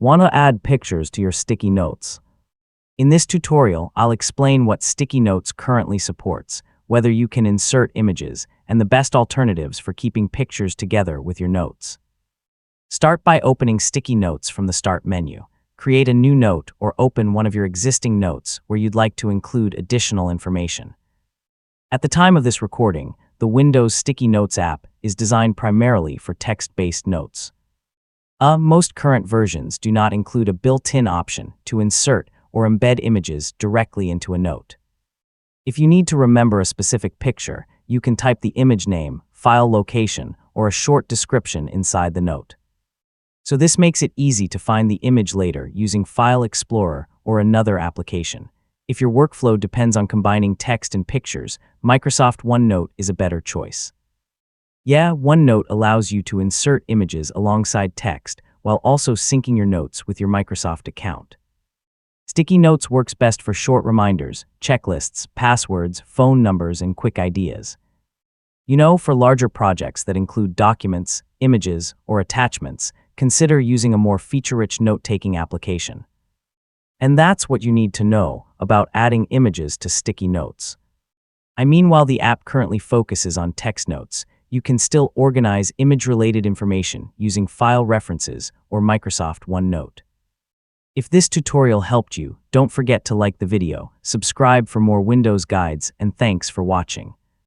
Want to add pictures to your sticky notes? In this tutorial, I'll explain what sticky notes currently supports, whether you can insert images, and the best alternatives for keeping pictures together with your notes. Start by opening sticky notes from the Start menu. Create a new note or open one of your existing notes where you'd like to include additional information. At the time of this recording, the Windows Sticky Notes app is designed primarily for text-based notes. Most current versions do not include a built-in option to insert or embed images directly into a note. If you need to remember a specific picture, you can type the image name, file location, or a short description inside the note. So this makes it easy to find the image later using File Explorer or another application. If your workflow depends on combining text and pictures, Microsoft OneNote is a better choice. OneNote allows you to insert images alongside text while also syncing your notes with your Microsoft account. Sticky Notes works best for short reminders, checklists, passwords, phone numbers, and quick ideas. For larger projects that include documents, images, or attachments, consider using a more feature-rich note-taking application. And that's what you need to know about adding images to sticky notes. While the app currently focuses on text notes, you can still organize image-related information using file references or Microsoft OneNote. If this tutorial helped you, don't forget to like the video, subscribe for more Windows guides, and thanks for watching.